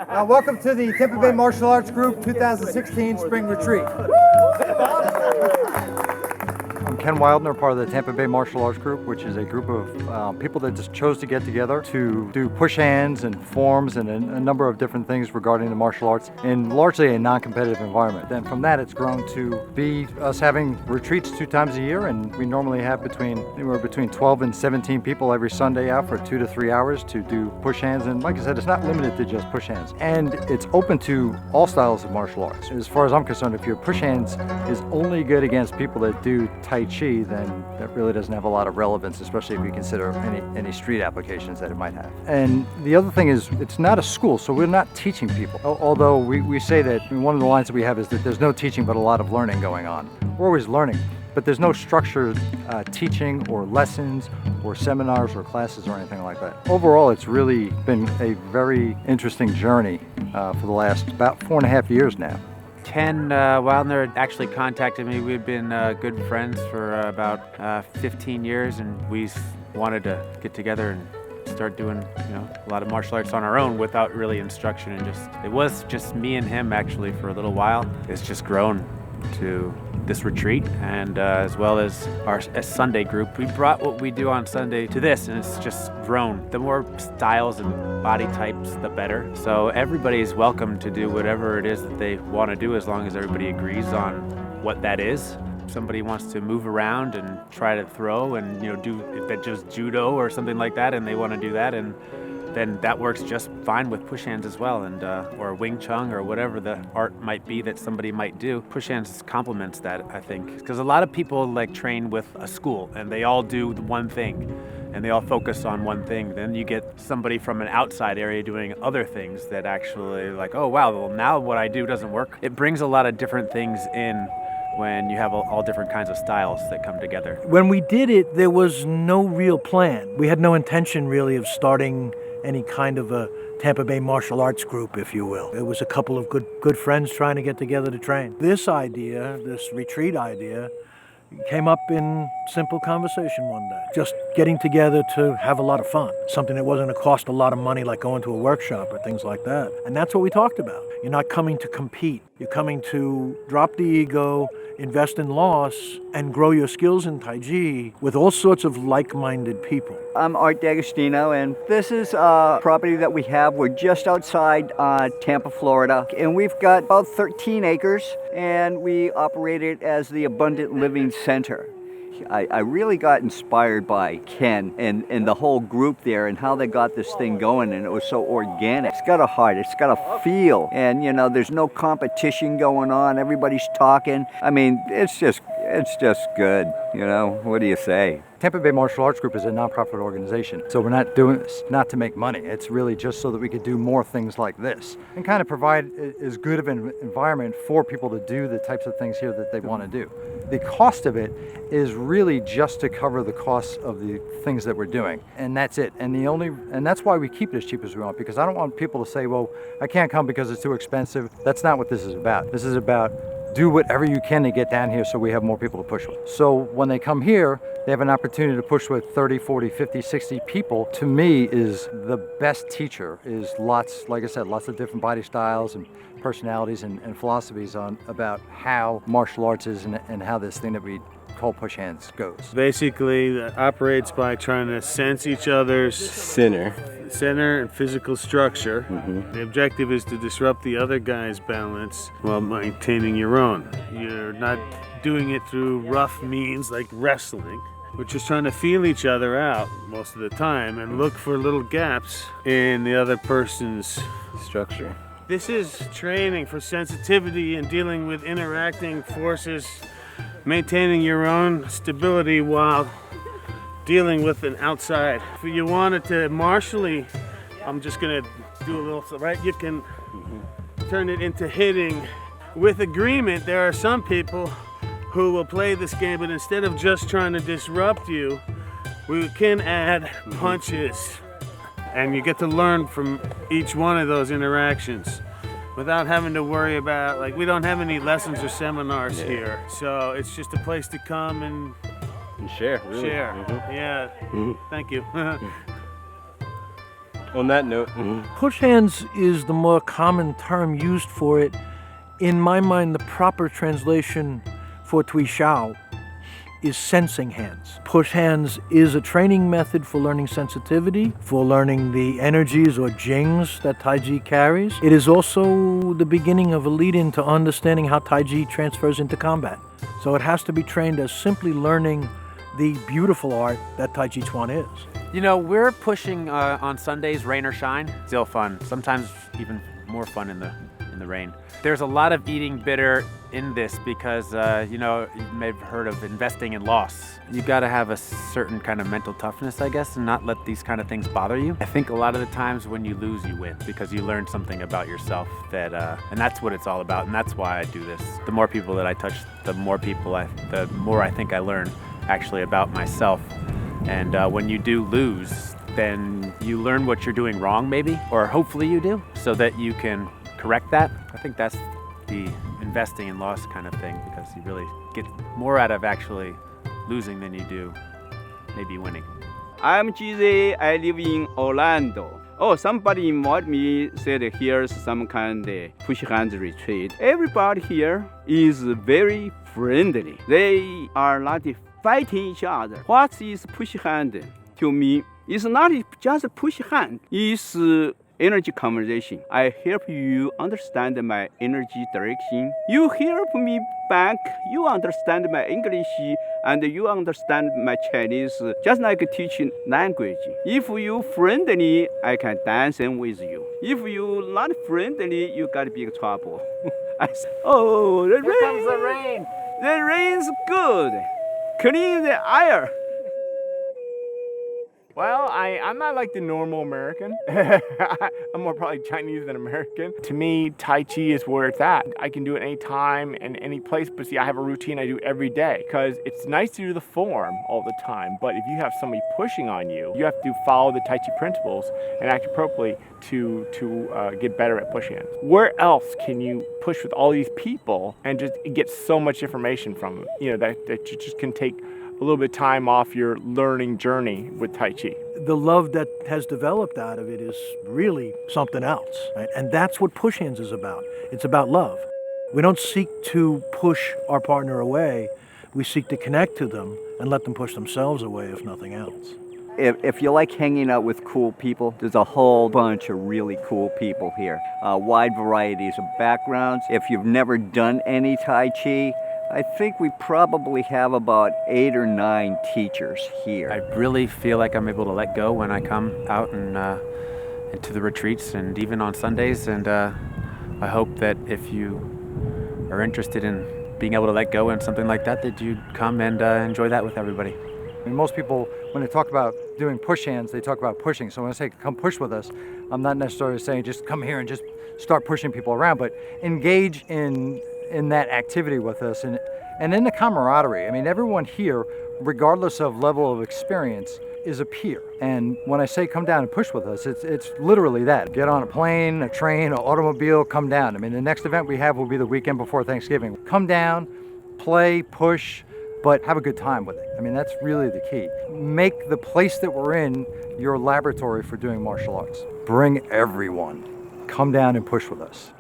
Welcome to the Tampa Bay Martial Arts Group 2016 Spring Retreat. I'm Ken Wildner, part of the Tampa Bay Martial Arts Group, which is a group of people that just chose to get together to do push hands and forms and a number of different things regarding the martial arts in largely a non-competitive environment. Then from that, it's grown to be us having retreats 2 times a year, and we normally have anywhere between 12 and 17 people every Sunday out for 2 to 3 hours to do push hands. And like I said, it's not limited to just push hands, and it's open to all styles of martial arts. As far as I'm concerned, if your push hands is only good against people that do Tai Chi, then that really doesn't have a lot of relevance, especially if you consider any street applications that it might have. And the other thing is, it's not a school, so we're not teaching people. Although we say that, one of the lines that we have is that there's no teaching but a lot of learning going on. We're always learning, but there's no structured teaching or lessons or seminars or classes or anything like that. Overall, it's really been a very interesting journey for the last about 4.5 years now. Ken Wildner actually contacted me. We've been good friends for about 15 years, and we wanted to get together and start doing, a lot of martial arts on our own without really instruction. And it was just me and him actually for a little while. It's just grown to this retreat, and as well as our Sunday group. We brought what we do on Sunday to this, and it's just grown. The more styles and body types, the better. So everybody's welcome to do whatever it is that they want to do, as long as everybody agrees on what that is. If somebody wants to move around and try to throw and do if it's just judo or something like that, and they want to do that, and then that works just fine with push hands as well, and or Wing Chun or whatever the art might be that somebody might do. Push hands complements that, I think, because a lot of people train with a school and they all do one thing and they all focus on one thing. Then you get somebody from an outside area doing other things that actually oh wow, well now what I do doesn't work. It brings a lot of different things in when you have all different kinds of styles that come together. When we did it, there was no real plan. We had no intention really of starting any kind of a Tampa Bay martial arts group, if you will. It was a couple of good friends trying to get together to train. This idea, this retreat idea, came up in simple conversation one day. Just getting together to have a lot of fun. Something that wasn't going to cost a lot of money, like going to a workshop or things like that. And that's what we talked about. You're not coming to compete. You're coming to drop the ego, invest in loss, and grow your skills in Tai Chi with all sorts of like-minded people. I'm Art D'Agostino, and this is a property that we have. We're just outside Tampa, Florida, and we've got about 13 acres, and we operate it as the Abundant Living Center. I really got inspired by Ken and the whole group there and how they got this thing going, and it was so organic. It's got a heart, it's got a feel, and there's no competition going on. Everybody's talking. I mean, it's just good, what do you say? Tampa Bay Martial Arts Group is a nonprofit organization, so we're not doing this not to make money. It's really just so that we could do more things like this and kind of provide as good of an environment for people to do the types of things here that they want to do. The cost of it is really just to cover the costs of the things that we're doing, and that's it. And that's why we keep it as cheap as we want, because I don't want people to say, well, I can't come because it's too expensive. That's not what this is about. This is about do whatever you can to get down here so we have more people to push with. So when they come here, they have an opportunity to push with 30, 40, 50, 60 people. To me, is the best teacher, is like I said, lots of different body styles and personalities and philosophies about how martial arts is and how this thing that we call push hands goes. Basically, it operates by trying to sense each other's center and physical structure. Mm-hmm. The objective is to disrupt the other guy's balance while maintaining your own. You're not doing it through rough means like wrestling. We're just trying to feel each other out most of the time and look for little gaps in the other person's structure. This is training for sensitivity and dealing with interacting forces, maintaining your own stability while dealing with an outside. If you wanted to martially, I'm just gonna do a little, right? You can turn it into hitting. With agreement, there are some people who will play this game, but instead of just trying to disrupt you, we can add punches. And you get to learn from each one of those interactions without having to worry about, we don't have any lessons or seminars here. So it's just a place to come and share. Really. Share. Mm-hmm. Yeah. Mm-hmm. Thank you. On that note, Push hands is the more common term used for it. In my mind, the proper translation for Tui Shao is sensing hands. Push hands is a training method for learning sensitivity, for learning the energies or jings that Taiji carries. It is also the beginning of a lead-in to understanding how Taiji transfers into combat. So it has to be trained as simply learning the beautiful art that Taiji Chuan is. You know, we're pushing on Sundays, rain or shine. Still fun. Sometimes even more fun in the rain. There's a lot of eating bitter in this because, you know, you may have heard of investing in loss. You got to have a certain kind of mental toughness, I guess, and not let these kind of things bother you. I think a lot of the times when you lose, you win because you learn something about yourself that, and that's what it's all about, and that's why I do this. The more people that I touch, the more I think I learn actually about myself. And when you do lose, then you learn what you're doing wrong, maybe, or hopefully you do, so that you can correct that. I think that's the investing in loss kind of thing, because you really get more out of actually losing than you do maybe winning. I'm GZ. I live in Orlando. Oh, somebody invited me, said here's some kind of push hands retreat. Everybody here is very friendly. They are not fighting each other. What is push hand to me? It's not just push hand. It's energy conversation. I help you understand my energy direction. You help me back. You understand my English and you understand my Chinese, just like teaching language. If you friendly, I can dance with you. If you not friendly, you got big trouble. Oh, the rain! Comes the rain. The rain's good. Clean the air. Well, I'm not like the normal American. I'm more probably Chinese than American. To me, Tai Chi is where it's at. I can do it anytime and any place, but see, I have a routine I do every day because it's nice to do the form all the time, but if you have somebody pushing on you, you have to follow the Tai Chi principles and act appropriately to get better at pushing it. Where else can you push with all these people and just get so much information from them? You know, that you just can take a little bit of time off your learning journey with Tai Chi. The love that has developed out of it is really something else, right? And that's what push hands is about. It's about love. We don't seek to push our partner away. We seek to connect to them and let them push themselves away, if nothing else. If you like hanging out with cool people, there's a whole bunch of really cool people here. Wide varieties of backgrounds. If you've never done any Tai Chi, I think we probably have about 8 or 9 teachers here. I really feel like I'm able to let go when I come out and into the retreats and even on Sundays. And I hope that if you are interested in being able to let go and something like that, that you come and enjoy that with everybody. I mean, most people, when they talk about doing push hands, they talk about pushing. So when I say come push with us, I'm not necessarily saying just come here and just start pushing people around, but engage in that activity with us and in the camaraderie. I mean, everyone here, regardless of level of experience, is a peer. And when I say come down and push with us, it's literally that. Get on a plane, a train, an automobile, come down. I mean, the next event we have will be the weekend before Thanksgiving. Come down, play, push, but have a good time with it. I mean, that's really the key. Make the place that we're in your laboratory for doing martial arts. Bring everyone. Come down and push with us.